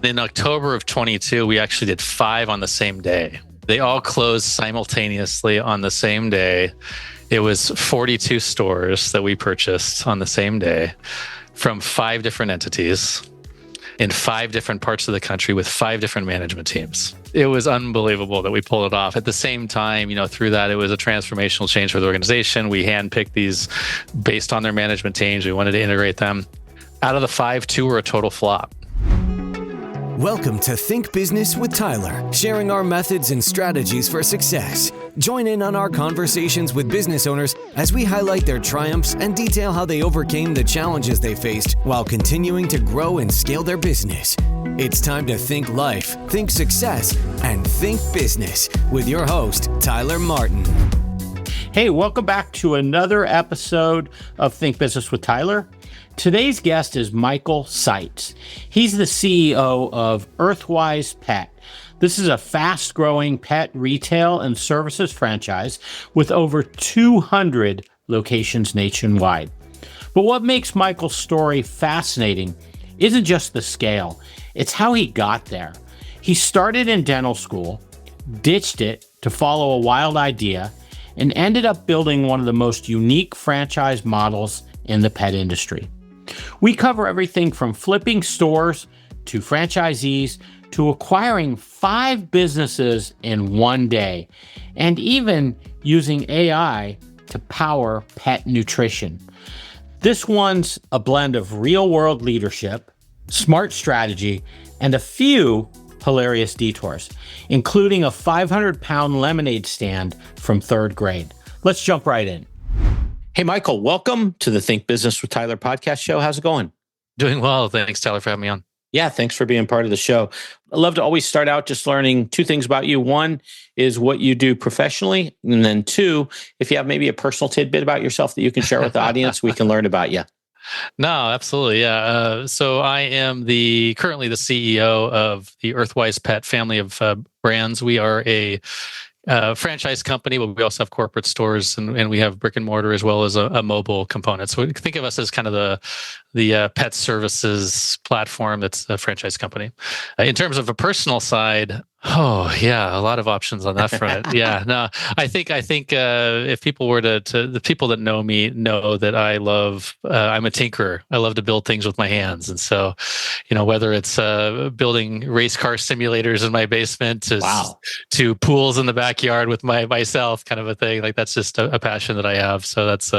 In October of 22, we actually did 5 on the same day. They all closed simultaneously on the same day. It was 42 stores that we purchased on the same day from 5 different entities in 5 different parts of the country with 5 different management teams. It was unbelievable that we pulled it off. At the same time, through that, it was a transformational change for the organization. We handpicked these based on their management teams. We wanted to integrate them. Out of the 5, 2 were a total flop. Welcome to Think Business with Tyler, sharing our methods and strategies for success. Join in on our conversations with business owners as we highlight their triumphs and detail how they overcame the challenges they faced while continuing to grow and scale their business. It's time to think life, think success, and think business with your host, Tyler Martin. Hey, welcome back to another episode of Think Business with Tyler. Today's guest is Michael Seitz. He's the CEO of EarthWise Pet. This is a fast-growing pet retail and services franchise with over 200 locations nationwide. But what makes Michael's story fascinating isn't just the scale, it's how he got there. He started in dental school, ditched it to follow a wild idea, and ended up building one of the most unique franchise models in the pet industry. We cover everything from flipping stores to franchisees to acquiring 5 businesses in one day, and even using AI to power pet nutrition. This one's a blend of real-world leadership, smart strategy, and a few hilarious detours, including a 500-pound lemonade stand from 3rd grade. Let's jump right in. Hey, Michael, welcome to the Think Business with Tyler podcast show. How's it going? Doing well. Thanks, Tyler, for having me on. Yeah, thanks for being part of the show. I love to always start out just learning 2 things about you. 1 is what you do professionally. And then 2, if you have maybe a personal tidbit about yourself that you can share with the audience, we can learn about you. No, absolutely. Yeah. So I am currently the CEO of the EarthWise Pet family of brands. We are a franchise company, but we also have corporate stores and we have brick and mortar as well as a mobile component. So think of us as kind of the pet services platform that's a franchise company. In terms of a personal side, oh yeah, a lot of options on that front. Yeah, no, I think if people were to the people that know me know that I love, I'm a tinkerer. I love to build things with my hands, and so, whether it's building race car simulators in my basement to pools in the backyard with myself, kind of a thing. Like that's just a passion that I have. So that's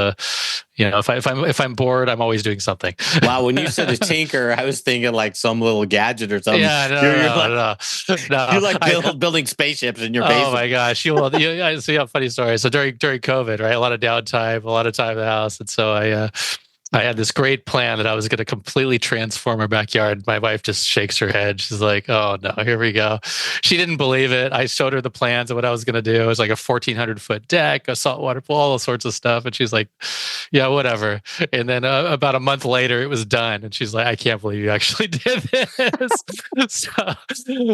if I'm bored, I'm always doing something. Wow, when you said a tinker, I was thinking like some little gadget or something. Yeah, no. You're like building spaceships in your basement. Oh my gosh! So yeah, funny story. So during COVID, right, a lot of downtime, a lot of time in the house, and so I had this great plan that I was going to completely transform our backyard. My wife just shakes her head. She's like, "Oh no, here we go." She didn't believe it. I showed her the plans of what I was going to do. It was like a 1,400-foot deck, a saltwater pool, all sorts of stuff. And she's like, "Yeah, whatever." And then about a month later, it was done. And she's like, "I can't believe you actually did this."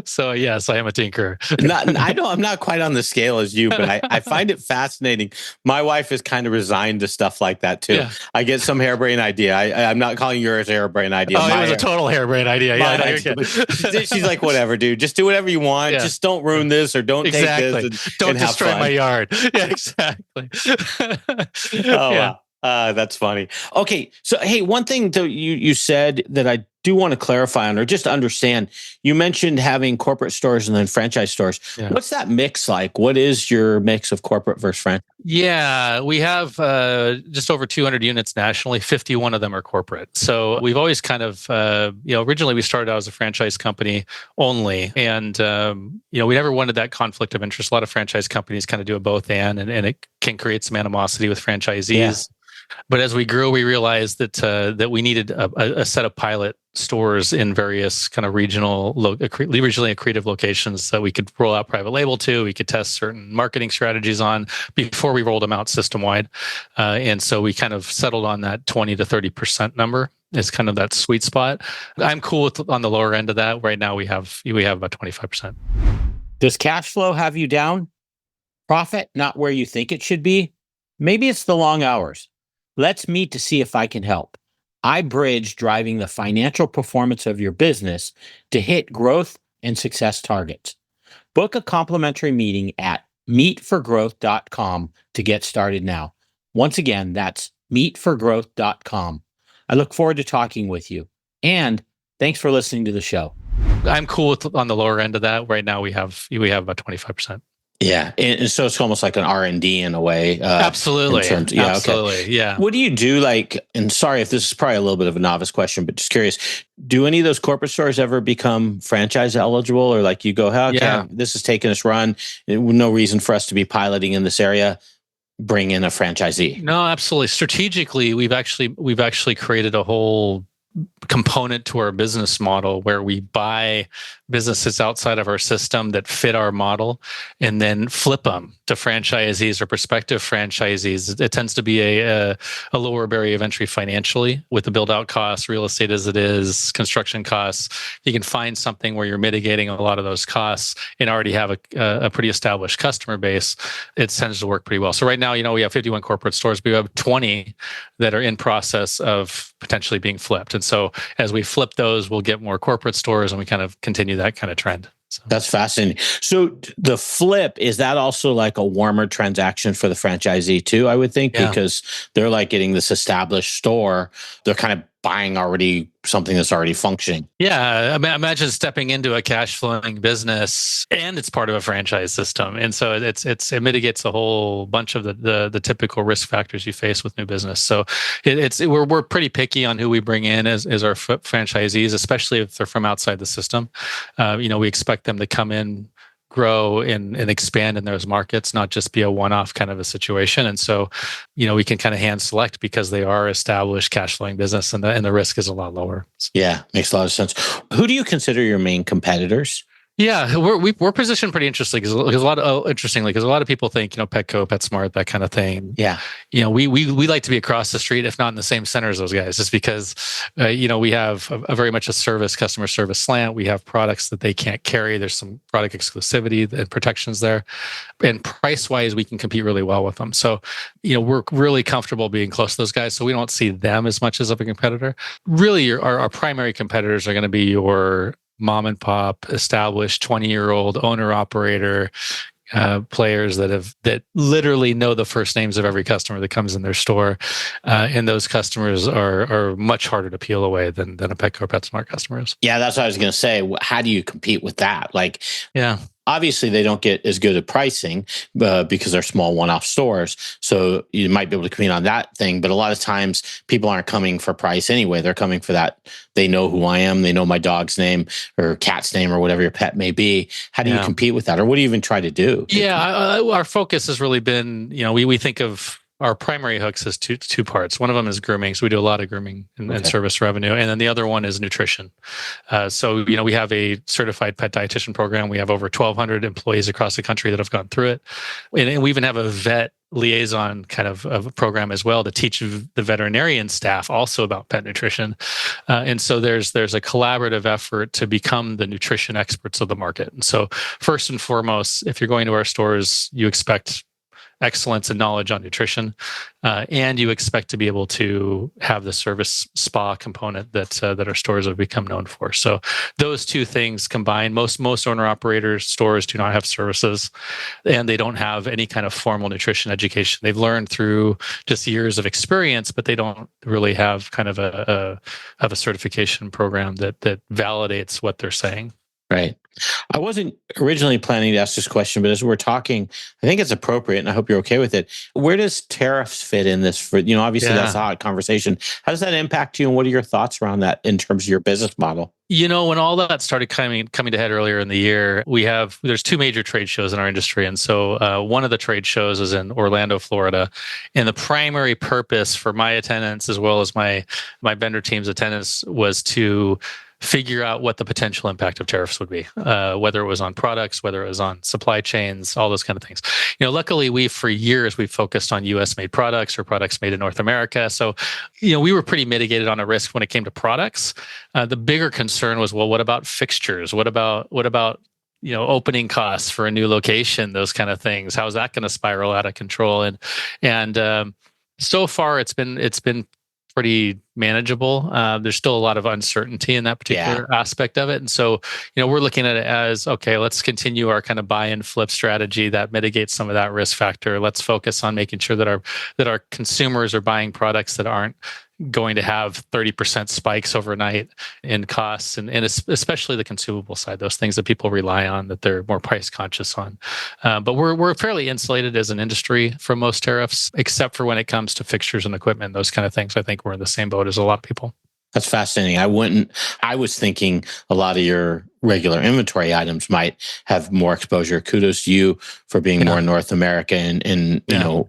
So yes, I am a tinkerer. I know I'm not quite on the scale as you, but I find it fascinating. My wife is kind of resigned to stuff like that too. Yeah. I get some hairbrain idea. I'm not calling yours a hairbrain idea. Oh, it was a total hairbrain idea. Yeah, she's like, whatever, dude. Just do whatever you want. Yeah. Just don't ruin this or don't take this. Don't destroy my yard. Yeah, exactly. Wow. That's funny. Okay. So, hey, one thing that you said that I do want to clarify on or just understand, you mentioned having corporate stores and then franchise stores. Yeah. What's that mix like? What is your mix of corporate versus franchise? Yeah, we have just over 200 units nationally. 51 of them are corporate. So we've always kind of, originally we started out as a franchise company only. And, we never wanted that conflict of interest. A lot of franchise companies kind of do a both and it can create some animosity with franchisees. Yeah. But as we grew, we realized that we needed a set of pilot stores in various kind of regionally accretive locations that we could roll out private label to. We could test certain marketing strategies on before we rolled them out system wide. And so we kind of settled on that 20 to 30% number is kind of that sweet spot. I'm cool with on the lower end of that. Right now we have about 25%. Does cash flow have you down? Profit not where you think it should be? Maybe it's the long hours. Let's meet to see if I can help. I bridge driving the financial performance of your business to hit growth and success targets. Book a complimentary meeting at meetforgrowth.com to get started now. Once again, that's meetforgrowth.com. I look forward to talking with you. And thanks for listening to the show. I'm cool with on the lower end of that. Right now we have about 25%. Yeah, and so it's almost like an R&D in a way. Absolutely. Absolutely. Okay. Yeah. What do you do? Like, and sorry if this is probably a little bit of a novice question, but just curious, do any of those corporate stores ever become franchise eligible, or like you go, okay, this is taking us run, no reason for us to be piloting in this area, bring in a franchisee? No, absolutely. Strategically, we've actually created a whole component to our business model where we buy businesses outside of our system that fit our model and then flip them to franchisees or prospective franchisees. It tends to be a lower barrier of entry financially with the build out costs, real estate as it is, construction costs. You can find something where you're mitigating a lot of those costs and already have a pretty established customer base. It tends to work pretty well. So right now, we have 51 corporate stores, but we have 20 that are in process of potentially being flipped. And so as we flip those, we'll get more corporate stores and we kind of continue that kind of trend. So. That's fascinating. So the flip, is that also like a warmer transaction for the franchisee too, I would think, because they're like getting this established store. They're kind of buying already something that's already functioning. Yeah. Imagine stepping into a cash flowing business and it's part of a franchise system. And so it mitigates a whole bunch of the typical risk factors you face with new business. So we're pretty picky on who we bring in as our franchisees, especially if they're from outside the system. We expect them to come in, grow and expand in those markets, not just be a one-off kind of a situation. And so, we can kind of hand select because they are established cash flowing business and the risk is a lot lower. Yeah, makes a lot of sense. Who do you consider your main competitors? Yeah, we're positioned pretty interestingly because a lot of people think Petco, PetSmart, that kind of thing. Yeah, we like to be across the street, if not in the same center as those guys, just because we have a very much a customer service slant. We have products that they can't carry. There's some product exclusivity and protections there, and price wise, we can compete really well with them. So we're really comfortable being close to those guys. So we don't see them as much as of a competitor. Really, our primary competitors are going to be your mom and pop, established 20-year-old owner operator players that literally know the first names of every customer that comes in their store, and those customers are much harder to peel away than a Petco or PetSmart customers. Yeah, that's what I was going to say. How do you compete with that? Like, yeah. Obviously, they don't get as good at pricing because they're small one-off stores. So you might be able to compete on that thing. But a lot of times people aren't coming for price anyway. They're coming for that. They know who I am. They know my dog's name or cat's name or whatever your pet may be. How do you compete with that? Or what do you even try to do? Yeah, our focus has really been, we think of our primary hooks as two parts. One of them is grooming. So we do a lot of grooming and service revenue. And then the other one is nutrition. So we have a certified pet dietitian program. We have over 1,200 employees across the country that have gone through it. And we even have a vet liaison kind of a program as well to teach the veterinarian staff also about pet nutrition. And so there's a collaborative effort to become the nutrition experts of the market. And so first and foremost, if you're going to our stores, you expect excellence and knowledge on nutrition, and you expect to be able to have the service spa component that our stores have become known for. So those two things combined. Most owner operators stores do not have services, and they don't have any kind of formal nutrition education. They've learned through just years of experience, but they don't really have kind of a certification program that validates what they're saying. Right. I wasn't originally planning to ask this question, but as we're talking, I think it's appropriate, and I hope you're okay with it. Where does tariffs fit in this? For obviously that's a hot conversation. How does that impact you, and what are your thoughts around that in terms of your business model? When all that started coming to head earlier in the year, there's two major trade shows in our industry, and so one of the trade shows is in Orlando, Florida, and the primary purpose for my attendance as well as my vendor team's attendance was to figure out what the potential impact of tariffs would be, whether it was on products, whether it was on supply chains, all those kind of things. Luckily, for years, we've focused on U.S. made products or products made in North America. So, we were pretty mitigated on a risk when it came to products. The bigger concern was, well, what about fixtures? What about opening costs for a new location? Those kind of things. How is that going to spiral out of control? And so far, it's been pretty manageable. There's still a lot of uncertainty in that particular aspect of it. And so, we're looking at it as, okay, let's continue our kind of buy and flip strategy that mitigates some of that risk factor. Let's focus on making sure that our consumers are buying products that aren't going to have 30% spikes overnight in costs, and especially the consumable side, those things that people rely on, that they're more price conscious on. But we're fairly insulated as an industry from most tariffs, except for when it comes to fixtures and equipment, those kind of things. I think we're in the same boat as a lot of people. That's fascinating. I was thinking a lot of your regular inventory items might have more exposure. Kudos to you for being more in North America and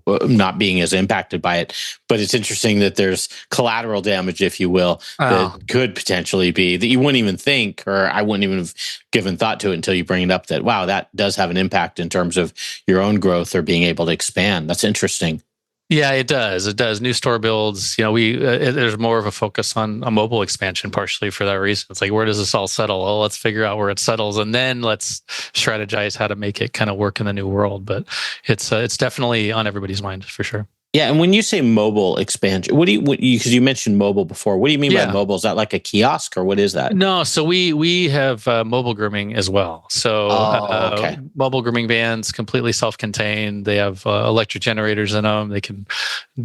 not being as impacted by it. But it's interesting that there's collateral damage, if you will, that could potentially be that you wouldn't even think, or I wouldn't even have given thought to it until you bring it up, that, wow, that does have an impact in terms of your own growth or being able to expand. That's interesting. Yeah, it does. It does. New store builds, there's more of a focus on a mobile expansion, partially for that reason. It's like, where does this all settle? Well, let's figure out where it settles, and then let's strategize how to make it kind of work in the new world. But it's definitely on everybody's mind for sure. Yeah, and when you say mobile expansion, because you mentioned mobile before, what do you mean by mobile? Is that like a kiosk, or what is that? No, so we have mobile grooming as well. So mobile grooming vans, completely self-contained. They have electric generators in them. They can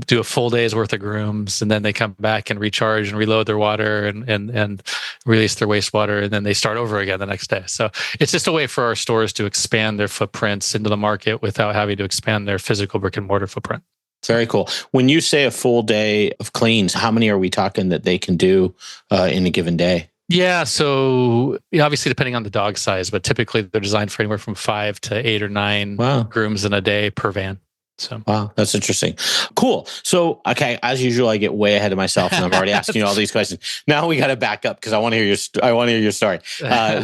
do a full day's worth of grooms, and then they come back and recharge and reload their water and release their wastewater, and then they start over again the next day. So it's just a way for our stores to expand their footprints into the market without having to expand their physical brick and mortar footprint. Very cool. When you say a full day of cleans, how many are we talking that they can do in a given day? Yeah, so obviously depending on the dog size, but typically they're designed for anywhere from 5 to 8 or 9 grooms in a day per van. So wow, that's interesting. Cool. So, okay, as usual, I get way ahead of myself, and I'm already asking you all these questions. Now we got to back up because I want to hear your story.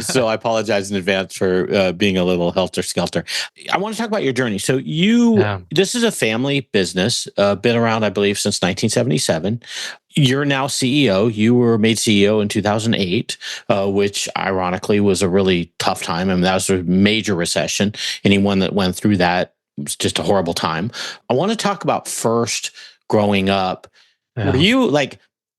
So I apologize in advance for being a little helter skelter. I want to talk about your journey. So this is a family business, been around, I believe, since 1977. You're now CEO. You were made CEO in 2008, which ironically was a really tough time. I mean, that was a major recession. Anyone that went through that, it was just a horrible time. I want to talk about first growing up. Yeah. Were you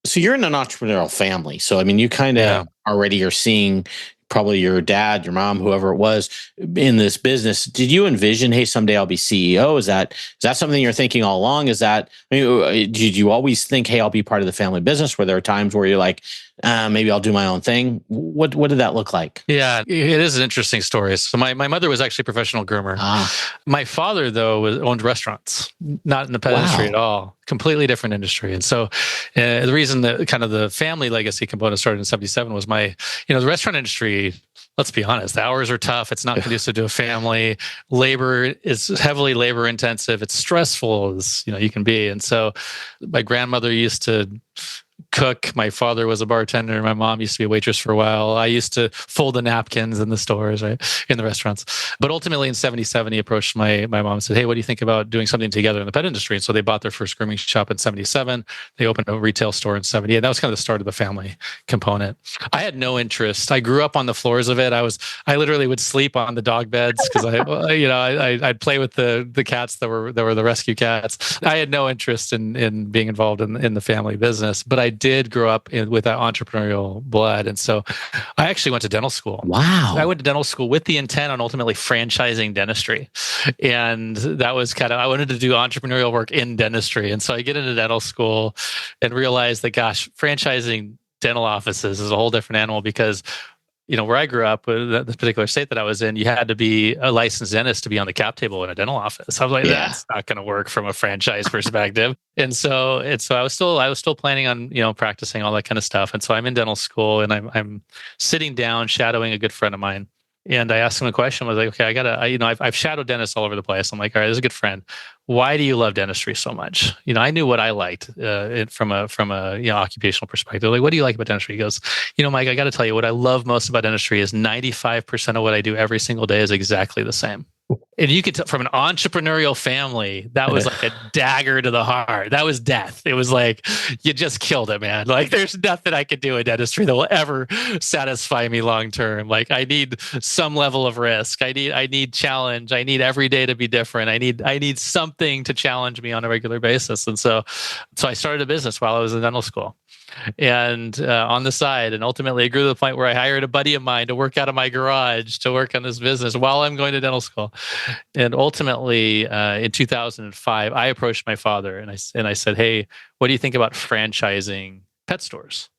so you're in an entrepreneurial family. So, I mean, you kind of already are seeing probably your dad, your mom, whoever it was in this business. Did you envision, hey, someday I'll be CEO? Is that something you're thinking all along? Did you always think, hey, I'll be part of the family business? Were there times where you're like, maybe I'll do my own thing? What did that look like? Yeah, it is an interesting story. So my mother was actually a professional groomer. My father, though, owned restaurants, not in the pet industry at all. Completely different industry. And so the reason that kind of the family legacy component started in 77 was the restaurant industry, let's be honest, the hours are tough. It's not conducive to a family. Labor is heavily labor intensive. It's stressful as you can be. And so my grandmother used to cook. My father was a bartender. My mom used to be a waitress for a while. I used to fold the napkins in the stores, right, in the restaurants. But ultimately in 77, he approached my mom and said, hey, what do you think about doing something together in the pet industry? And so they bought their first grooming shop in 77. They opened a retail store in 78. That was kind of the start of the family component. I had no interest. I grew up on the floors of it. I literally would sleep on the dog beds because I'd play with the cats that were the rescue cats. I had no interest in being involved in the family business, but I did grow up with that entrepreneurial blood. And so I actually went to dental school. Wow. I went to dental school with the intent on ultimately franchising dentistry. And that was I wanted to do entrepreneurial work in dentistry. And so I get into dental school and realize that, gosh, franchising dental offices is a whole different animal because where I grew up, the particular state that I was in, you had to be a licensed dentist to be on the cap table in a dental office. I was like, that's not going to work from a franchise perspective. And so I was still planning on, practicing all that kind of stuff. And so I'm in dental school and I'm sitting down, shadowing a good friend of mine. And I asked him a question. I was like, okay, I've shadowed dentists all over the place. I'm like, all right, this is a good friend. Why do you love dentistry so much? I knew what I liked from a occupational perspective. Like, what do you like about dentistry? He goes, Mike, I got to tell you, what I love most about dentistry is 95% of what I do every single day is exactly the same. And you could tell from an entrepreneurial family, that was like a dagger to the heart. That was death. It was like, you just killed it, man. Like, there's nothing I could do in dentistry that will ever satisfy me long term. Like, I need some level of risk. I need challenge. I need every day to be different. I need something to challenge me on a regular basis. And so I started a business while I was in dental school, and on the side, and ultimately I grew to the point where I hired a buddy of mine to work out of my garage to work on this business while I'm going to dental school. And ultimately, in 2005, I approached my father and I said, "Hey, what do you think about franchising pet stores?"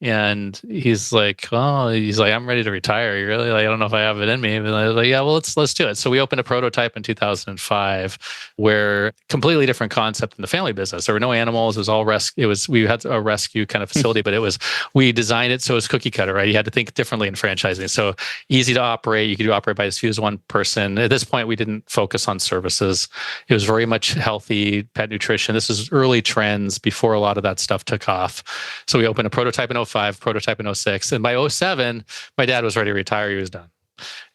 And he's like, I'm ready to retire. You really, like, I don't know if I have it in me. But I was like, yeah, well, let's do it. So we opened a prototype in 2005, where completely different concept in the family business. There were no animals. It was all rescue. We had a rescue kind of facility, but we designed it so it was cookie cutter, right? You had to think differently in franchising. So easy to operate. You could operate by as few as one person. At this point, we didn't focus on services. It was very much healthy pet nutrition. This is early trends before a lot of that stuff took off. So we opened a prototype in 2005, prototype in 2006. And by 2007, my dad was ready to retire. He was done.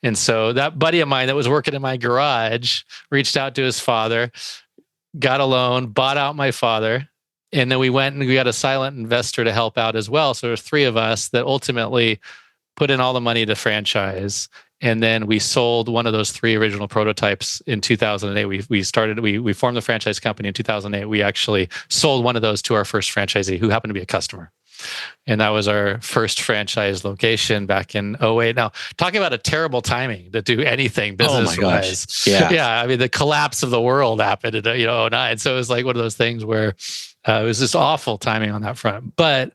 And so that buddy of mine that was working in my garage reached out to his father, got a loan, bought out my father. And then we went and we got a silent investor to help out as well. So there's three of us that ultimately put in all the money to franchise. And then we sold one of those three original prototypes in 2008. We formed the franchise company in 2008. We actually sold one of those to our first franchisee, who happened to be a customer. And that was our first franchise location back in 2008. Now, talking about a terrible timing to do anything business-wise. Oh my gosh. Yeah. I mean, the collapse of the world happened in 2009. So it was like one of those things where it was just awful timing on that front. But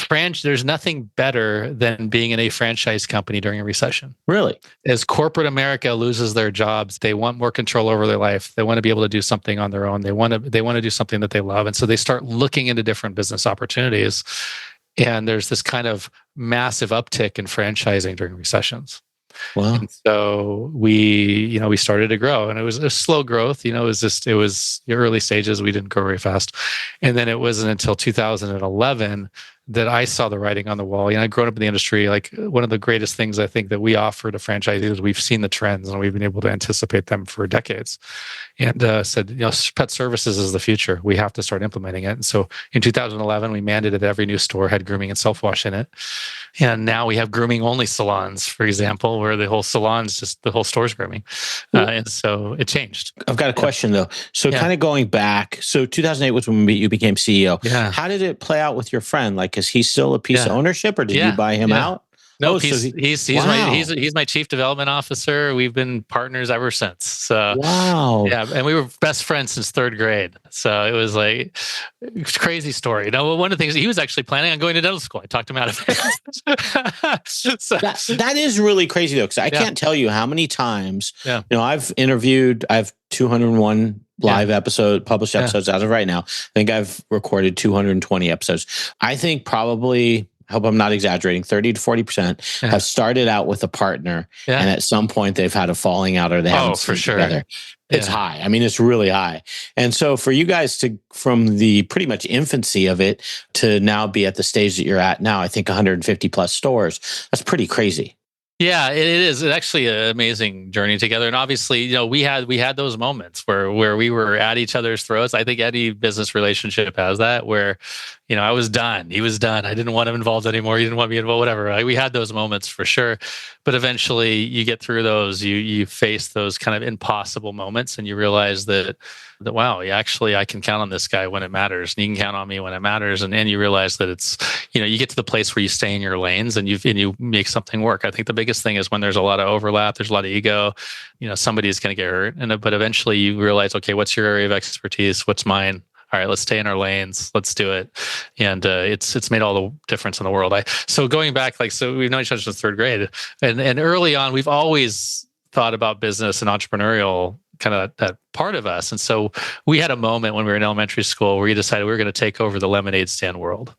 there's nothing better than being in a franchise company during a recession. Really? As corporate America loses their jobs, they want more control over their life. They want to be able to do something on their own. They want to do something that they love. And so they start looking into different business opportunities. And there's this kind of massive uptick in franchising during recessions. Wow. And so we started to grow, and it was a slow growth. It was the early stages. We didn't grow very fast. And then it wasn't until 2011 that I saw the writing on the wall. I'd grown up in the industry. Like, one of the greatest things I think that we offer to franchisees is we've seen the trends and we've been able to anticipate them for decades. And said, pet services is the future. We have to start implementing it. And so in 2011, we mandated that every new store had grooming and self-wash in it. And now we have grooming only salons, for example, where the whole store's grooming. And so it changed. I've got a question though. So kind of going back, so 2008 was when you became CEO. Yeah. How did it play out with your friend? Like, is he still a piece of ownership, or did you buy him out? No, so he's wow. he's my chief development officer. We've been partners ever since. So wow. Yeah, and we were best friends since third grade. So it was like a crazy story. One of the things, he was actually planning on going to dental school. I talked him out of it. So, that is really crazy though, because I can't tell you how many times. Yeah. I have 201 live published episodes as of right now. I think I've recorded 220 episodes. I think probably, I hope I'm not exaggerating, 30 to 40% have started out with a partner, and at some point they've had a falling out, or they haven't for sure together. It's high. I mean, it's really high. And so for you guys to, from the pretty much infancy of it to now be at the stage that you're at now, I think 150 plus stores, that's pretty crazy. Yeah, it is. It's actually an amazing journey together. And obviously, we had those moments where we were at each other's throats. I think any business relationship has that, where, I was done. He was done. I didn't want him involved anymore. He didn't want me involved, whatever. Right? We had those moments for sure. But eventually you get through those, you face those kind of impossible moments, and you realize that wow, actually I can count on this guy when it matters, and you can count on me when it matters. And you realize that it's, you get to the place where you stay in your lanes and you make something work. I think the biggest thing is when there's a lot of overlap, there's a lot of ego, somebody's going to get hurt. But eventually you realize, okay, what's your area of expertise? What's mine? All right, let's stay in our lanes. Let's do it. And it's made all the difference in the world. So going back, so we've known each other since third grade. And early on, we've always thought about business and entrepreneurial, kind of that part of us. And so we had a moment when we were in elementary school where we decided we were going to take over the lemonade stand world.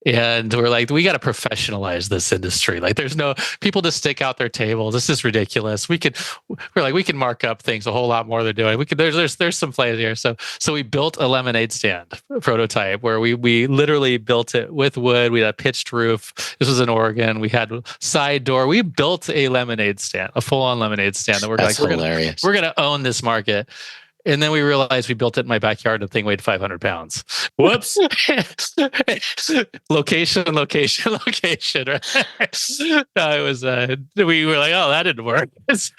And we're like, we got to professionalize this industry. Like, there's no people to stick out their table. This is ridiculous. We can mark up things a whole lot more than doing. There's some plays here. So we built a lemonade stand prototype where we literally built it with wood. We had a pitched roof. This was in Oregon. We had side door. We built a lemonade stand, a full on lemonade stand that That's hilarious. We're gonna own this market. And then we realized we built it in my backyard. The thing weighed 500 pounds. Whoops. Location. Right? It was. We were like, oh, that didn't work. That's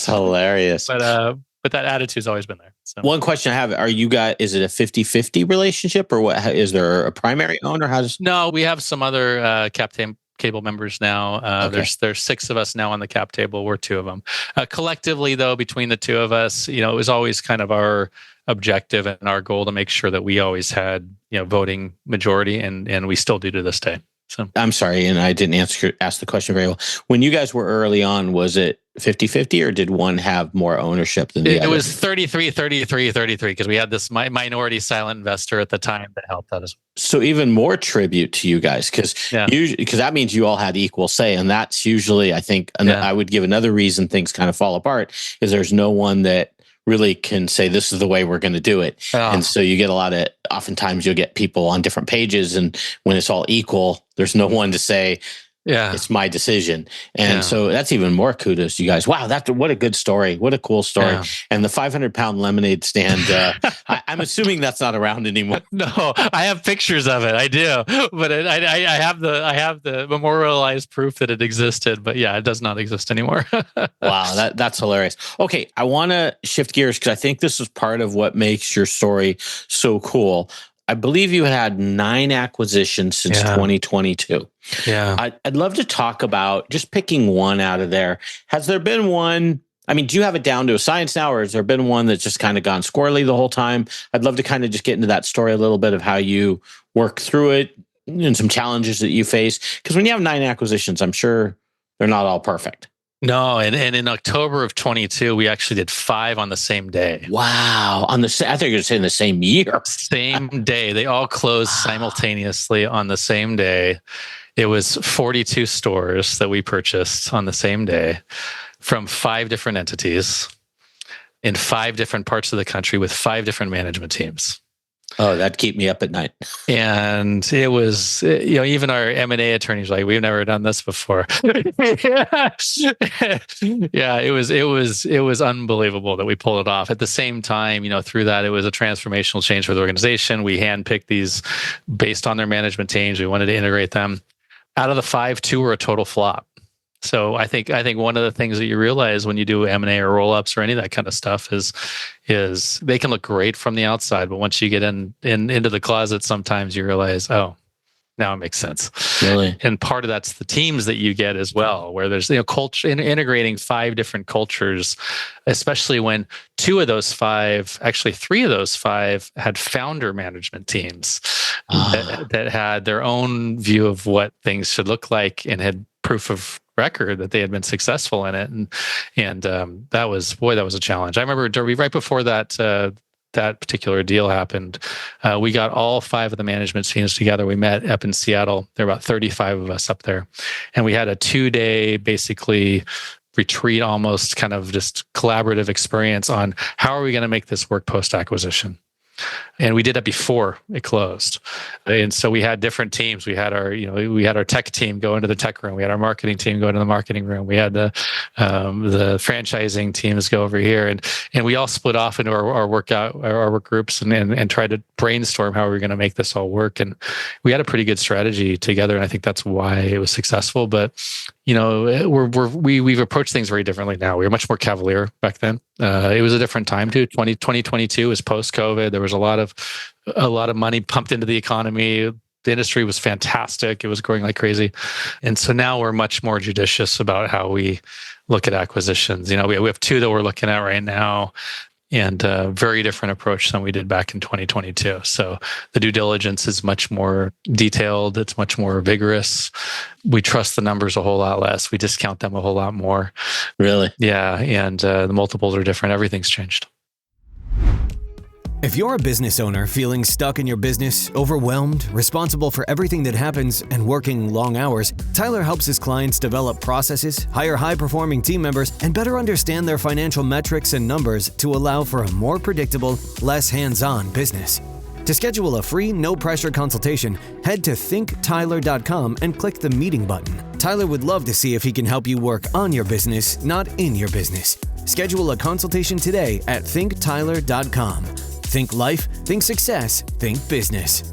hilarious. But that attitude's always been there. So. One question I have: Are you guys? Is it a 50-50 relationship, or what? Is there a primary owner? No, we have some other cable members now. Okay. There's 6 of us now on the cap table. We're 2 of them. Collectively, though, between the 2 of us, it was always kind of our objective and our goal to make sure that we always had voting majority, and we still do to this day. So I'm sorry, and I didn't ask the question very well. When you guys were early on, was it 50-50, or did one have more ownership than the other? It was 33 because we had this minority silent investor at the time that helped us. So even more tribute to you guys, because that means you all had equal say, and that's usually, I think, I would give another reason things kind of fall apart is there's no one that really can say this is the way we're going to do it. And so you get oftentimes you'll get people on different pages, and when it's all equal, there's no one to say, it's my decision. And so that's even more kudos to you guys. Wow, what a good story. What a cool story. Yeah. And the 500-pound lemonade stand, I'm assuming that's not around anymore. No, I have pictures of it. I do. But I have the memorialized proof that it existed. But yeah, it does not exist anymore. Wow, that's hilarious. Okay, I want to shift gears because I think this is part of what makes your story so cool. I believe you had 9 acquisitions since 2022. Yeah. I'd love to talk about just picking one out of there. Has there been one? I mean, do you have it down to a science now, or has there been one that's just kind of gone squirrely the whole time? I'd love to kind of just get into that story a little bit of how you work through it and some challenges that you face. Because when you have 9 acquisitions, I'm sure they're not all perfect. No, and in October of 22, we actually did 5 on the same day. Wow. I thought you were going to say in the same year. Same day. They all closed simultaneously on the same day. It was 42 stores that we purchased on the same day from 5 different entities in 5 different parts of the country with 5 different management teams. Oh, that'd keep me up at night. And it was, even our M&A attorneys were like, we've never done this before. Yeah, it was unbelievable that we pulled it off. At the same time, through that, it was a transformational change for the organization. We handpicked these based on their management teams. We wanted to integrate them. Out of the 5, 2 were a total flop. So I think one of the things that you realize when you do M&A or roll-ups or any of that kind of stuff is they can look great from the outside, but once you get into the closet, sometimes you realize, oh, now it makes sense. Really? And part of that's the teams that you get as well, where there's culture integrating 5 different cultures, especially when 2 of those 5, actually 3 of those 5 had founder management teams that had their own view of what things should look like and had proof of record that they had been successful in it, and that was a challenge. I remember right before that particular deal happened, we got all 5 of the management teams together. We met up in Seattle. There were about 35 of us up there, and we had a 2-day basically retreat, almost kind of just collaborative experience on how are we going to make this work post acquisition. And we did that before it closed. And so we had different teams. We had our tech team go into the tech room. We had our marketing team go into the marketing room. We had the franchising teams go over here, and we all split off into our work groups and tried to brainstorm how we were going to make this all work. And we had a pretty good strategy together. And I think that's why it was successful. But we've approached things very differently now. We were much more cavalier back then. It was a different time too. 2022 was post-COVID. There was a lot of money pumped into the economy. The industry was fantastic. It was growing like crazy. And so now we're much more judicious about how we look at acquisitions. We have 2 that we're looking at right now, and a very different approach than we did back in 2022. So the due diligence is much more detailed. It's much more vigorous. We trust the numbers a whole lot less. We discount them a whole lot more. Really? Yeah. And the multiples are different. Everything's changed. If you're a business owner feeling stuck in your business, overwhelmed, responsible for everything that happens, and working long hours, Tyler helps his clients develop processes, hire high-performing team members, and better understand their financial metrics and numbers to allow for a more predictable, less hands-on business. To schedule a free, no-pressure consultation, head to thinktyler.com and click the meeting button. Tyler would love to see if he can help you work on your business, not in your business. Schedule a consultation today at thinktyler.com. Think life, think success, think business.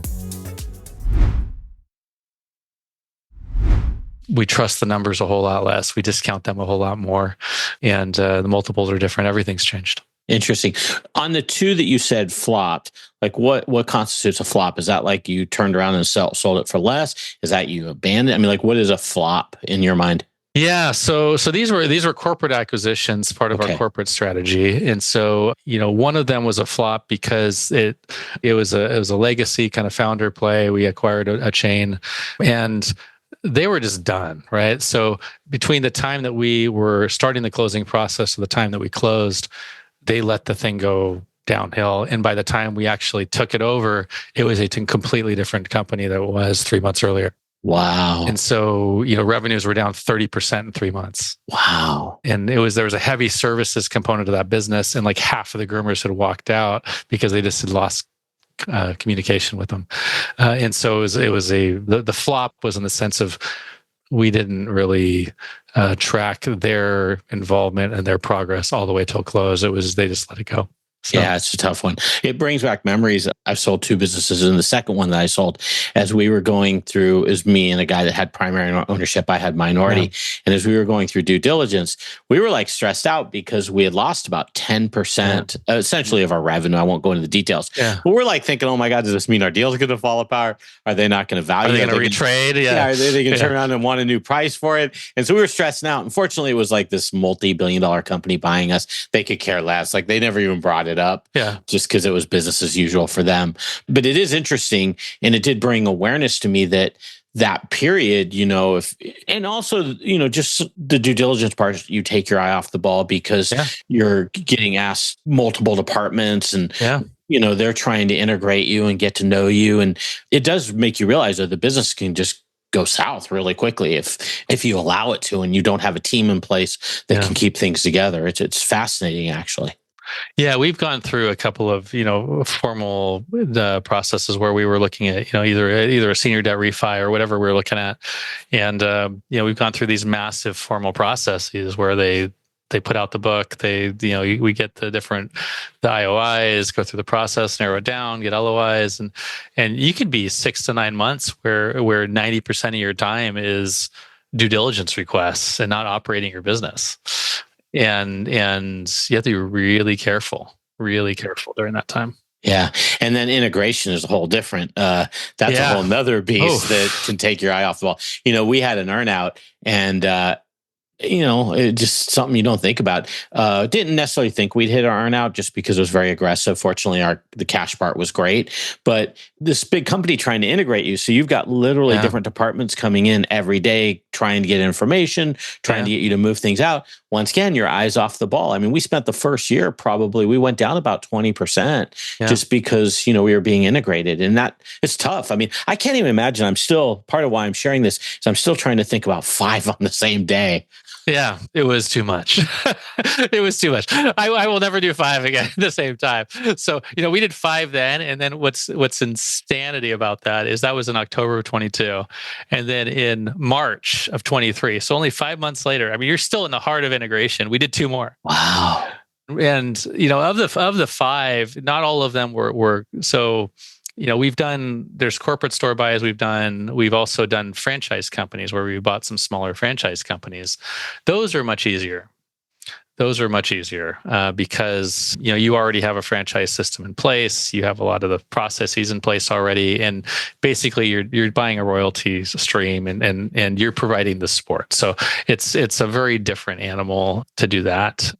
We trust the numbers a whole lot less. We discount them a whole lot more. And the multiples are different. Everything's changed. Interesting. On the two that you said flopped, like what constitutes a flop? Is that like you turned around and sold it for less? Is that you abandoned? I mean, like what is a flop in your mind? Yeah, so these were corporate acquisitions, part of our corporate strategy, and so one of them was a flop because it was a legacy kind of founder play. We acquired a chain, and they were just done, right? So between the time that we were starting the closing process to the time that we closed, they let the thing go downhill, and by the time we actually took it over, it was a completely different company than it was 3 months earlier. Wow. And so, revenues were down 30% in 3 months. Wow. And there was a heavy services component of that business. And like half of the groomers had walked out because they just had lost communication with them. And so the flop was in the sense of we didn't really track their involvement and their progress all the way till close. They just let it go. So. Yeah, it's a tough one. It brings back memories. I've sold 2 businesses, and the second one that I sold, as we were going through, is me and a guy that had primary ownership. I had minority. Yeah. And as we were going through due diligence, we were like stressed out because we had lost about 10% essentially of our revenue. I won't go into the details. Yeah. But we're like thinking, oh my God, does this mean our deal's going to fall apart? Are they not going to value it? Are they going to retrade? Are they going to turn around and want a new price for it? And so we were stressing out. Unfortunately, it was like this multi-billion-dollar company buying us. They could care less. Like they never even brought it up, just because it was business as usual for them. But it is interesting, and it did bring awareness to me that period, and also, just the due diligence part, you take your eye off the ball because you're getting asked multiple departments, and they're trying to integrate you and get to know you, and it does make you realize that the business can just go south really quickly if you allow it to, and you don't have a team in place that can keep things together. It's fascinating, actually. Yeah, we've gone through a couple of formal processes where we were looking at either a senior debt refi or whatever we were looking at, and we've gone through these massive formal processes where they put out the book, we get the IOIs, go through the process, narrow it down, get LOIs, and you could be 6 to 9 months where 90% of your time is due diligence requests and not operating your business. And you have to be really careful during that time. Yeah. And then integration is a whole different, that's a whole nother beast that can take your eye off the ball. We had an earnout, and it's just something you don't think about. Didn't necessarily think we'd hit our earnout just because it was very aggressive. Fortunately, the cash part was great, but this big company trying to integrate you. So you've got literally different departments coming in every day, trying to get information, trying to get you to move things out. Once again, your eyes off the ball. I mean, we spent the first year, we went down about 20% just because, we were being integrated, and that it's tough. I mean, I can't even imagine. I'm still, part of why I'm sharing this is I'm still trying to think about 5 on the same day. Yeah, it was too much. It was too much. I will never do 5 again at the same time. So, we did 5 then. And then what's insanity about that is that was in October of 22. And then in March of 23. So only 5 months later, I mean, you're still in the heart of integration. We did 2 more. Wow. And, of the 5, not all of them were so... there's corporate store buys we've also done franchise companies where we bought some smaller franchise companies. Those are much easier. Because, you already have a franchise system in place. You have a lot of the processes in place already. And basically you're buying a royalty stream and you're providing the support. So it's a very different animal to do that.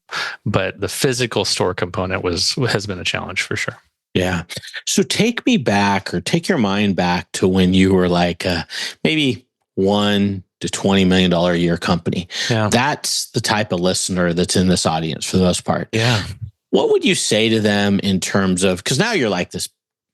But the physical store component has been a challenge for sure. Yeah. So take your mind back to when you were like maybe $1 to $20 million a year company. Yeah. That's the type of listener that's in this audience for the most part. Yeah. What would you say to them in terms of, because now you're like this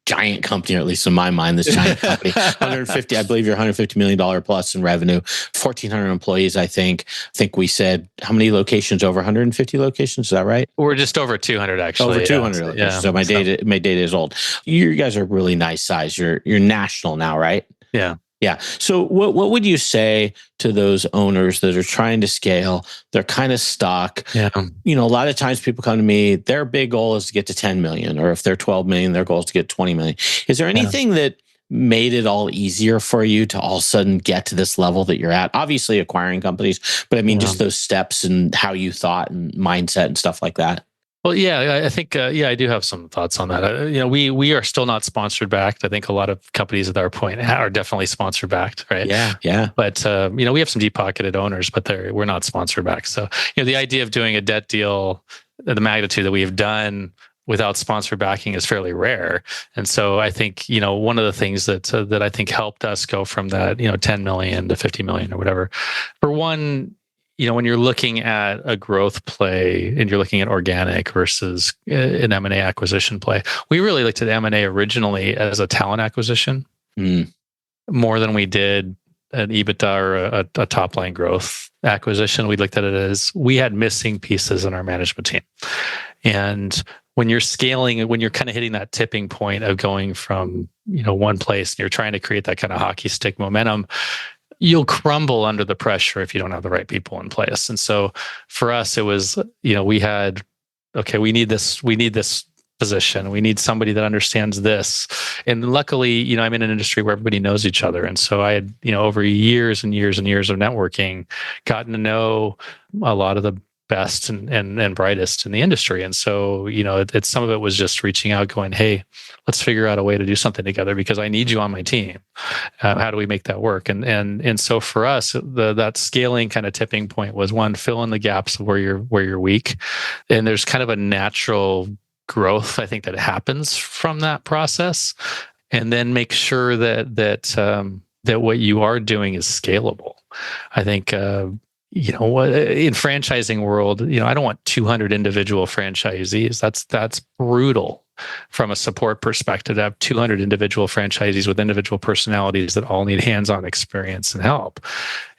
giant company, or at least in my mind, this giant company, 150, I believe you're $150 million plus in revenue, 1,400 employees, I think. I think we said, how many locations? Over 150 locations, is that right? We're just over 200, actually. Over 200 locations. Yeah. So my data is old. You guys are really nice size. You're national now, right? Yeah. Yeah. So what would you say to those owners that are trying to scale? They're kind of stuck. Yeah. A lot of times people come to me, their big goal is to get to 10 million, or if they're 12 million, their goal is to get 20 million. Is there anything that made it all easier for you to all of a sudden get to this level that you're at? Obviously acquiring companies, but I mean, just those steps and how you thought and mindset and stuff like that. Well, yeah, I think, I do have some thoughts on that. We are still not sponsored backed. I think a lot of companies at our point are definitely sponsored backed, right? Yeah. But, we have some deep pocketed owners, but we're not sponsored backed. So, the idea of doing a debt deal, the magnitude that we've done without sponsor backing is fairly rare. And so I think, one of the things that I think helped us go from that, 10 million to 50 million or whatever, for one, when you're looking at a growth play and you're looking at organic versus an M&A acquisition play, we really looked at M&A originally as a talent acquisition more than we did an EBITDA or a top line growth acquisition. We looked at it as we had missing pieces in our management team. And when you're scaling, when you're kind of hitting that tipping point of going from, one place and you're trying to create that kind of hockey stick momentum, you'll crumble under the pressure if you don't have the right people in place. And so for us, it was, we need this position. We need somebody that understands this. And luckily, I'm in an industry where everybody knows each other. And so I had, over years and years and years of networking, gotten to know a lot of the best and brightest in the industry. And so, it's some of it was just reaching out, going, hey, let's figure out a way to do something together because I need you on my team. How do we make that work? And so for us, that scaling kind of tipping point was one, fill in the gaps of where you're weak. And there's kind of a natural growth, I think, that happens from that process. And then make sure that what you are doing is scalable. I think, in franchising world, I don't want 200 individual franchisees. That's brutal from a support perspective to have 200 individual franchisees with individual personalities that all need hands-on experience and help.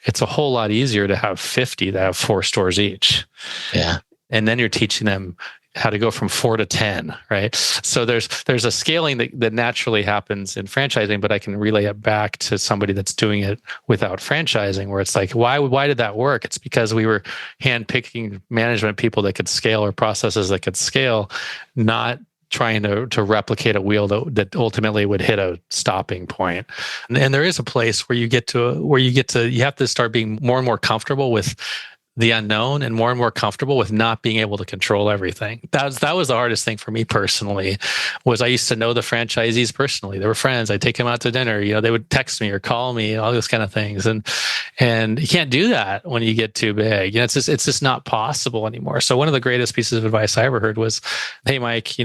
It's a whole lot easier to have 50 that have 4 stores each. Yeah. And then you're teaching them how to go from 4 to 10, right? So there's a scaling that naturally happens in franchising, but I can relay it back to somebody that's doing it without franchising, where it's like, why did that work? It's because we were handpicking management people that could scale or processes that could scale, not trying to replicate a wheel that ultimately would hit a stopping point. And there is a place where you have to start being more and more comfortable with the unknown and more comfortable with not being able to control everything. That was the hardest thing for me personally, was I used to know the franchisees personally. They were friends. I'd take them out to dinner. They would text me or call me, all those kind of things. And you can't do that when you get too big. It's just not possible anymore. So one of the greatest pieces of advice I ever heard was, hey, Mike,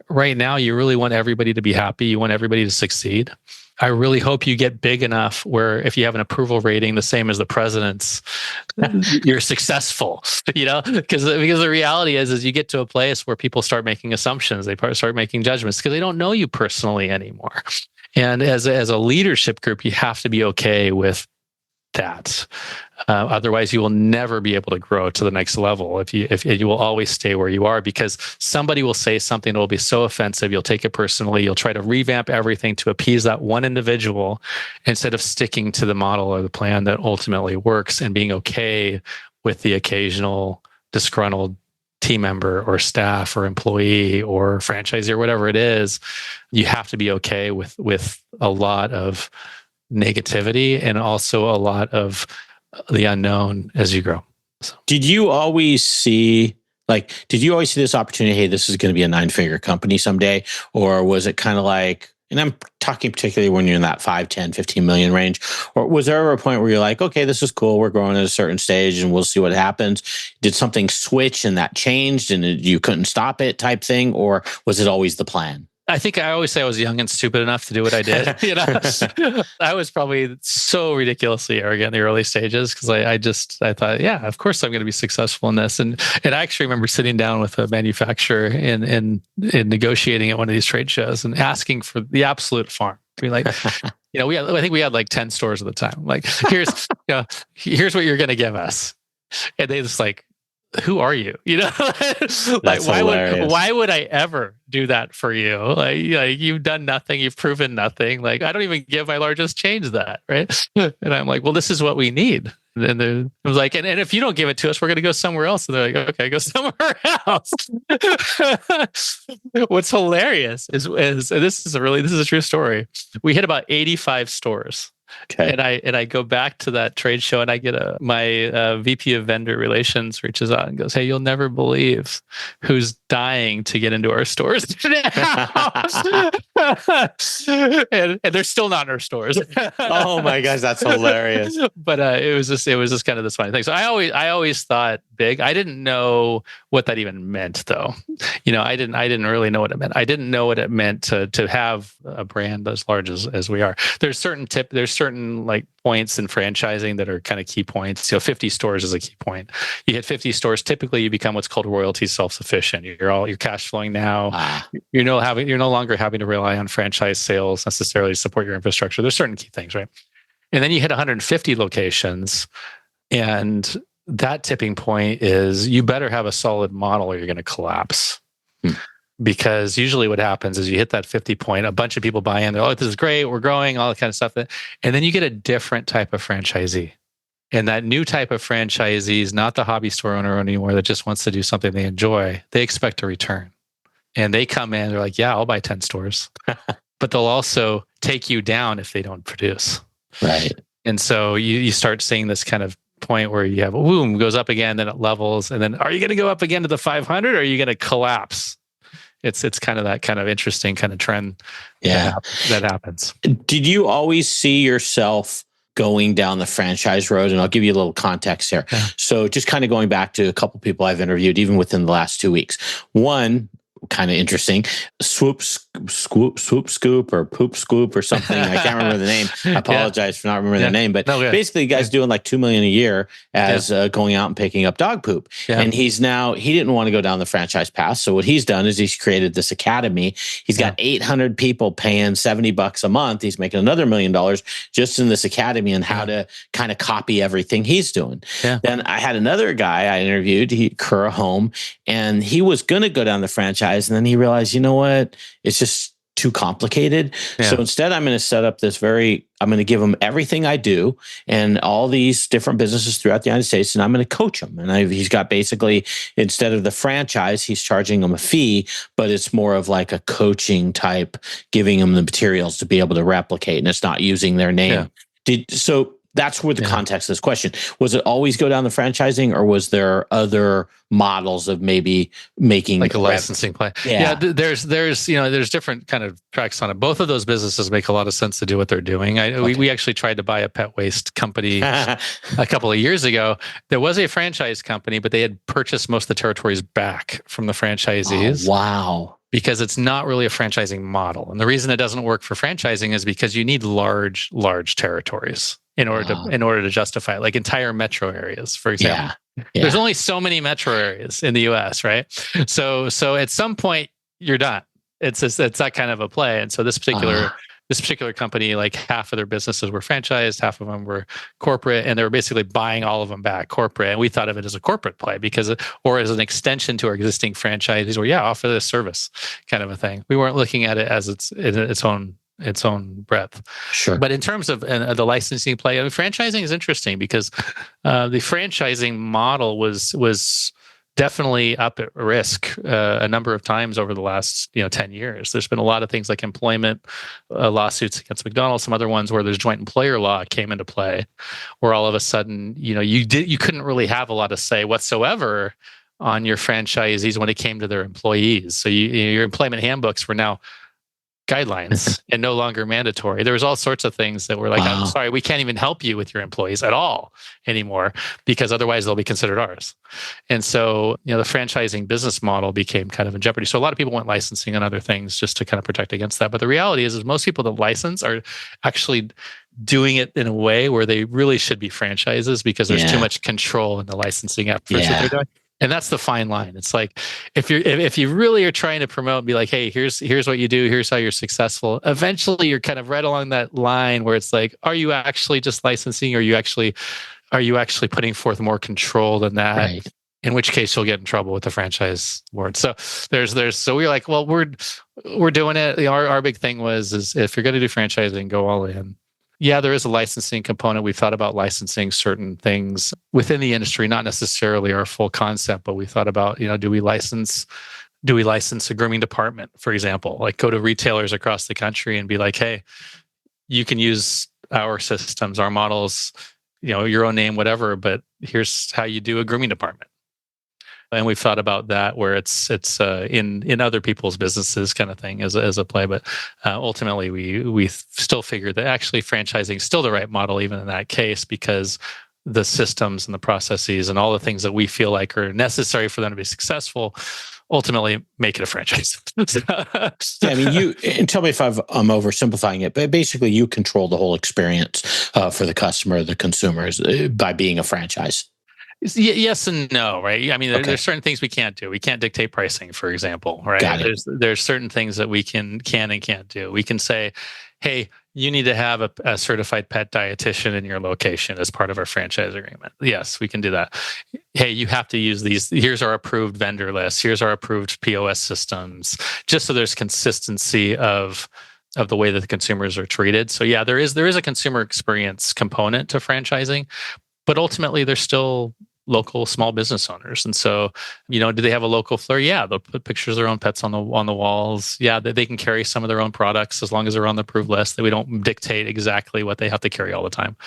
right now you really want everybody to be happy. You want everybody to succeed. I really hope you get big enough where if you have an approval rating the same as the president's, you're successful, because the reality is you get to a place where people start making assumptions. They start making judgments because they don't know you personally anymore. And as a leadership group, you have to be okay with that. Otherwise, you will never be able to grow to the next level. If you will always stay where you are, because somebody will say something that will be so offensive, you'll take it personally. You'll try to revamp everything to appease that one individual instead of sticking to the model or the plan that ultimately works and being okay with the occasional disgruntled team member or staff or employee or franchisee or whatever it is. You have to be okay with a lot of negativity and also a lot of the unknown as you grow. So. Did you always see this opportunity? Hey, this is going to be a 9-figure company someday. Or was it kind of like, and I'm talking particularly when you're in that 5, 10, 15 million range, or was there ever a point where you're like, okay, this is cool. We're growing at a certain stage and we'll see what happens. Did something switch and that changed and you couldn't stop it type thing? Or was it always the plan? I think I always say I was young and stupid enough to do what I did. I was probably so ridiculously arrogant in the early stages because I thought, yeah, of course I'm going to be successful in this. And I actually remember sitting down with a manufacturer and negotiating at one of these trade shows and asking for the absolute farm. I mean, like, I think we had like 10 stores at the time. Like, here's what you're going to give us. And they just like, who are you? Like why would I ever do that for you? Like you've done nothing, you've proven nothing. Like I don't even give my largest chains that, right? And I'm like, well, this is what we need. And then I was like, and if you don't give it to us, we're going to go somewhere else. And they're like, okay, go somewhere else. What's hilarious is this is a true story. We hit about 85 stores. Okay. And I go back to that trade show and I get my VP of vendor relations reaches out and goes, "Hey, you'll never believe who's dying to get into our stores now." and they're still not in our stores. Oh my gosh, that's hilarious. But it was just kind of this funny thing. So I always thought big. I didn't know what that even meant though. I didn't really know what it meant. I didn't know what it meant to have a brand as large as we are. There's certain like points in franchising that are kind of key points. 50 stores is a key point. You hit 50 stores, typically you become what's called royalty self-sufficient. You're cash flowing now. You're no longer having to rely on franchise sales necessarily to support your infrastructure. There's certain key things, right? And then you hit 150 locations, and that tipping point is you better have a solid model or you're going to collapse. Because usually what happens is you hit that 50 point, a bunch of people buy in, they're, oh, this is great, we're growing, all that kind of stuff. And then you get a different type of franchisee. And that new type of franchisee is not the hobby store owner anymore that just wants to do something they enjoy. They expect a return. And they come in, they're like, yeah, I'll buy 10 stores. But they'll also take you down if they don't produce. Right. And so you start seeing this kind of point where you have, boom, goes up again, then it levels. And then are you going to go up again to the 500 or are you going to collapse? It's kind of that kind of interesting kind of trend that happens. Did you always see yourself going down the franchise road? And I'll give you a little context here. Yeah. So just kind of going back to a couple people I've interviewed, even within the last 2 weeks. One, kind of interesting, swoop scoop or poop scoop or something. I can't remember the name. I apologize for not remembering the name, but basically the guy's doing like $2 million a year as going out and picking up dog poop. Yeah. And he didn't want to go down the franchise path. So what he's done is he's created this academy. He's got 800 people paying $70 a month. He's making another $1 million just in this academy and how to kind of copy everything he's doing. Yeah. Then I had another guy I interviewed, Kura Home, and he was going to go down the franchise. And then he realized, you know what? It's just too complicated. Yeah. So instead, I'm going to set up I'm going to give him everything I do and all these different businesses throughout the United States, and I'm going to coach him. And he's got basically, instead of the franchise, he's charging them a fee, but it's more of like a coaching type, giving them the materials to be able to replicate, and it's not using their name. Yeah. So that's where the context of this question. Was it always go down the franchising, or was there other models of maybe making like a licensing play? Yeah, there's different kind of tracks on it. Both of those businesses make a lot of sense to do what they're doing. We actually tried to buy a pet waste company a couple of years ago. There was a franchise company, but they had purchased most of the territories back from the franchisees. Oh, wow. Because it's not really a franchising model. And the reason it doesn't work for franchising is because you need large territories in order to justify it, like entire metro areas, for example. Yeah. There's only so many metro areas in the US, right? So at some point you're done. It's that kind of a play. And so this particular company, like half of their businesses were franchised, half of them were corporate, and they were basically buying all of them back corporate. And we thought of it as a corporate play or as an extension to our existing franchises, or offer this service kind of a thing. We weren't looking at it as its own breadth. Sure. But in terms of the licensing play, franchising is interesting because the franchising model was definitely up at risk a number of times over the last 10 years. There's been a lot of things like employment lawsuits against McDonald's, some other ones where there's joint employer law came into play, where all of a sudden you couldn't really have a lot of say whatsoever on your franchisees when it came to their employees. So your employment handbooks were now guidelines and no longer mandatory. There was all sorts of things that were like, I'm sorry, we can't even help you with your employees at all anymore because otherwise they'll be considered ours. And so, the franchising business model became kind of in jeopardy. So a lot of people went licensing and other things just to kind of protect against that. But the reality is most people that license are actually doing it in a way where they really should be franchises because there's too much control in the licensing efforts that they're doing. And that's the fine line. It's like if you really are trying to promote and be like, hey, here's what you do, here's how you're successful. Eventually, you're kind of right along that line where it's like, are you actually just licensing? Or are you actually putting forth more control than that? Right. In which case, you'll get in trouble with the franchise board. So so we're like, well, we're doing it. Our big thing is if you're going to do franchising, go all in. Yeah, there is a licensing component. We've thought about licensing certain things within the industry, not necessarily our full concept, but we thought about, do we license a grooming department, for example, like go to retailers across the country and be like, hey, you can use our systems, our models, your own name, whatever, but here's how you do a grooming department. And we've thought about that where it's in other people's businesses kind of thing as a play. But ultimately, we still figured that actually franchising is still the right model, even in that case, because the systems and the processes and all the things that we feel like are necessary for them to be successful ultimately make it a franchise. I mean, and tell me if I'm oversimplifying it, but basically you control the whole experience for the customer, the consumers, by being a franchise. Yes and no, right? I mean, there's certain things we can't do. We can't dictate pricing, for example, right? There's certain things that we can and can't do. We can say, hey, you need to have a certified pet dietitian in your location as part of our franchise agreement. Yes, we can do that. Hey, you have to use these. Here's our approved vendor list. Here's our approved POS systems, just so there's consistency of the way that the consumers are treated. So yeah, there is a consumer experience component to franchising, but ultimately they're still local small business owners. And so, do they have a local flair? Yeah, they'll put pictures of their own pets on the walls. Yeah, they can carry some of their own products as long as they're on the approved list. That we don't dictate exactly what they have to carry all the time.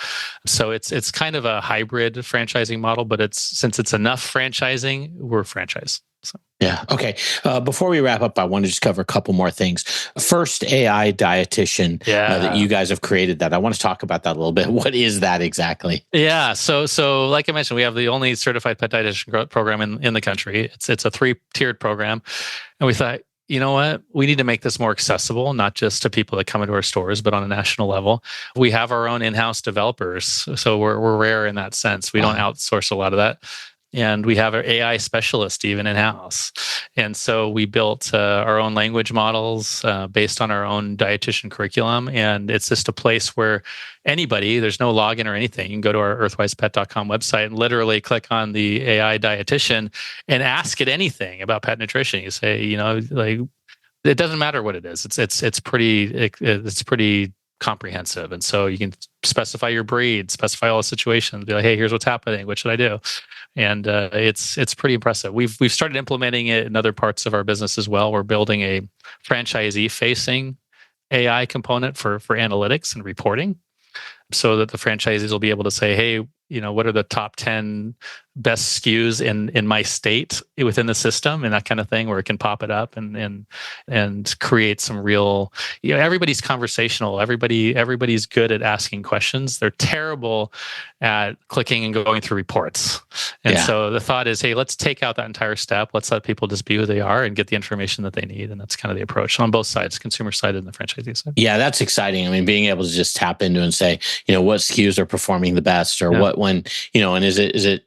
So it's kind of a hybrid franchising model, but since it's enough franchising, we're franchise. So. Yeah. Okay. Before we wrap up, I want to just cover a couple more things. First, AI dietitian that you guys have created that. I want to talk about that a little bit. What is that exactly? Yeah. So like I mentioned, we have the only certified pet dietitian program in the country. It's a 3-tiered program. And we thought, you know what? We need to make this more accessible, not just to people that come into our stores, but on a national level. We have our own in-house developers. So we're rare in that sense. We don't outsource a lot of that. And we have an AI specialist even in-house. And so we built our own language models based on our own dietitian curriculum. And it's just a place where anybody, there's no login or anything. You can go to our earthwisepet.com website and literally click on the AI dietitian and ask it anything about pet nutrition. You say, it doesn't matter what it is. It's pretty comprehensive. And so you can specify your breed, specify all the situations, be like, hey, here's what's happening. What should I do? And it's pretty impressive. We've started implementing it in other parts of our business as well. We're building a franchisee-facing AI component for analytics and reporting, so that the franchisees will be able to say, hey, what are the top 10 best SKUs in my state within the system, and that kind of thing, where it can pop it up and create some real, everybody's conversational. Everybody's good at asking questions. They're terrible at clicking and going through reports. And so the thought is, hey, let's take out that entire step. Let's let people just be who they are and get the information that they need. And that's kind of the approach on both sides, consumer side and the franchisee side. Yeah, that's exciting. I mean, being able to just tap into and say, what SKUs are performing the best, or what when, and is it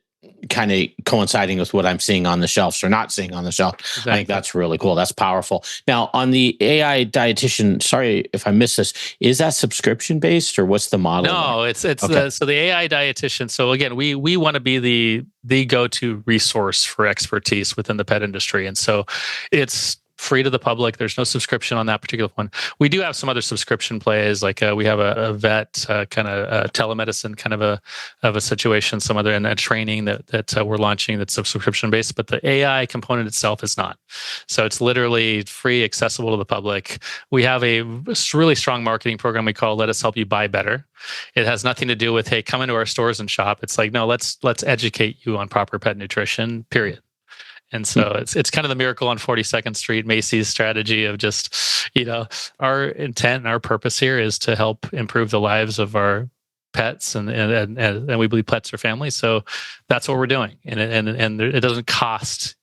kind of coinciding with what I'm seeing on the shelves or not seeing on the shelf. Exactly. I think that's really cool. That's powerful. Now, on the AI dietitian, sorry if I missed this, is that subscription based, or what's the model? No, it's okay. So the AI dietitian. So again, we want to be the go-to resource for expertise within the pet industry. And so it's free to the public. There's no subscription on that particular one. We do have some other subscription plays, like we have a vet kind of telemedicine kind of a situation, some other, and a training that we're launching that's subscription based. But the AI component itself is not. So it's literally free, accessible to the public. We have a really strong marketing program we call "Let Us Help You Buy Better." It has nothing to do with, hey, come into our stores and shop. It's like, no, let's educate you on proper pet nutrition, period. And so it's kind of the Miracle on 42nd Street, Macy's strategy of just, our intent and our purpose here is to help improve the lives of our pets, and we believe pets are family. So that's what we're doing, and it doesn't cost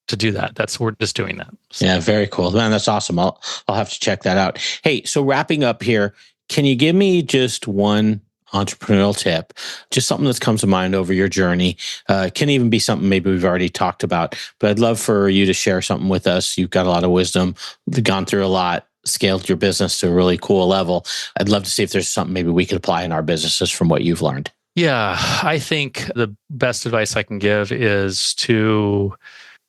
to do that. We're just doing that. So. Yeah, very cool, man. That's awesome. I'll have to check that out. Hey, so wrapping up here, can you give me just one entrepreneurial tip, just something that comes to mind over your journey? Can even be something maybe we've already talked about, but I'd love for you to share something with us. You've got a lot of wisdom, gone through a lot, scaled your business to a really cool level. I'd love to see if there's something maybe we could apply in our businesses from what you've learned. Yeah, I think the best advice I can give is to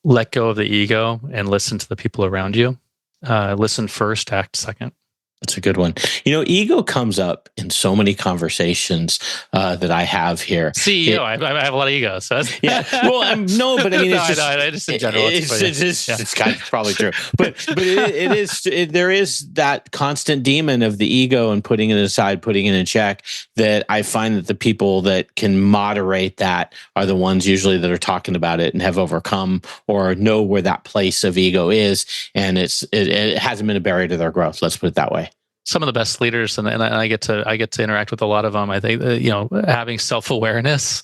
let go of the ego and listen to the people around you. Listen first, act second. That's a good one. Ego comes up in so many conversations that I have here. CEO, I have a lot of ego. So that's yeah. Well, but I mean, it's just in general. It's kind of probably true. But there is that constant demon of the ego and putting it aside, putting it in check, that I find that the people that can moderate that are the ones usually that are talking about it and have overcome or know where that place of ego is. And it hasn't been a barrier to their growth. Let's put it that way. Some of the best leaders, and I get to interact with a lot of them. I think having self-awareness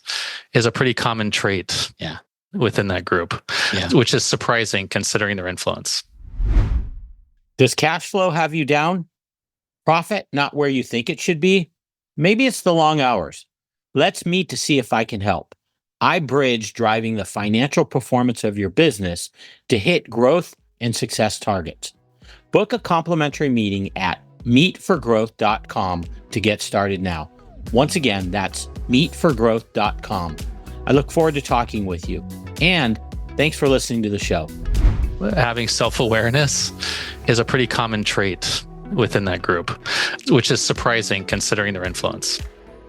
is a pretty common trait. Yeah. Within that group, which is surprising considering their influence. Does cash flow have you down? Profit not where you think it should be? Maybe it's the long hours. Let's meet to see if I can help. I bridge driving the financial performance of your business to hit growth and success targets. Book a complimentary meeting at meetforgrowth.com to get started now. Once again, that's meetforgrowth.com. I look forward to talking with you. And thanks for listening to the show. Having self-awareness is a pretty common trait within that group, which is surprising considering their influence.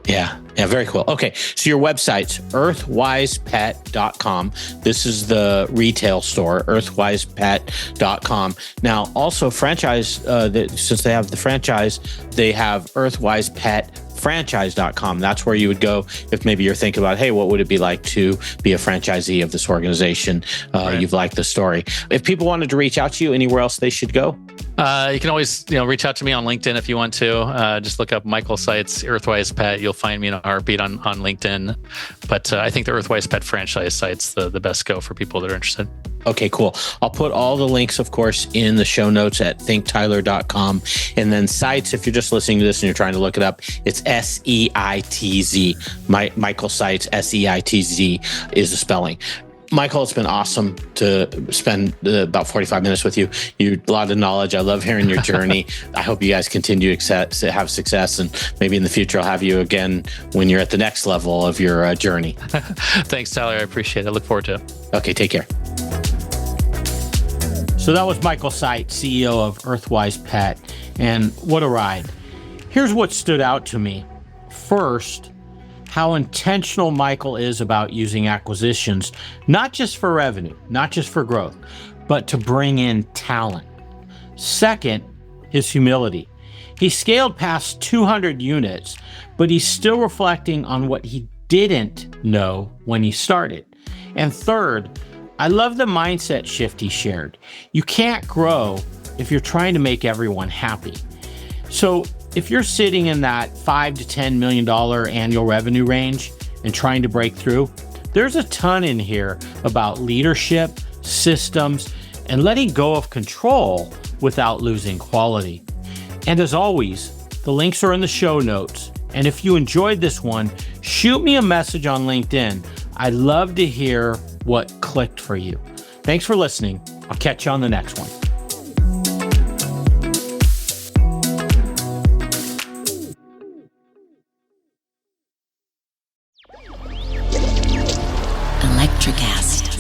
Yeah, very cool. Okay, so your website's earthwisepet.com. This is the retail store, earthwisepet.com. Now, also franchise, since they have the franchise, they have Earthwise Pet franchise.com. That's where you would go if maybe you're thinking about, hey, what would it be like to be a franchisee of this organization? Right. You've liked the story. If people wanted to reach out to you, anywhere else they should go? You can always reach out to me on LinkedIn if you want to. Just look up Michael Seitz, EarthWise Pet. You'll find me in a heartbeat on LinkedIn. But I think the EarthWise Pet franchise site's the best go for people that are interested. Okay, cool. I'll put all the links, of course, in the show notes at thinktyler.com. And then Seitz, if you're just listening to this and you're trying to look it up, it's Seitz. Michael Seitz, Seitz is the spelling. Michael, it's been awesome to spend about 45 minutes with you. A lot of knowledge. I love hearing your journey. I hope you guys continue to have success, and maybe in the future I'll have you again when you're at the next level of your journey. Thanks, Tyler. I appreciate it. I look forward to it. Okay, take care. So that was Michael Seitz, CEO of EarthWise Pet, and what a ride. Here's what stood out to me. First, how intentional Michael is about using acquisitions, not just for revenue, not just for growth, but to bring in talent. Second, his humility. He scaled past 200 units, but he's still reflecting on what he didn't know when he started. And third, I love the mindset shift he shared. You can't grow if you're trying to make everyone happy. So if you're sitting in that $5 to $10 million annual revenue range and trying to break through, there's a ton in here about leadership, systems, and letting go of control without losing quality. And as always, the links are in the show notes. And if you enjoyed this one, shoot me a message on LinkedIn. I'd love to hear what clicked for you. Thanks for listening. I'll catch you on the next one. Electricast.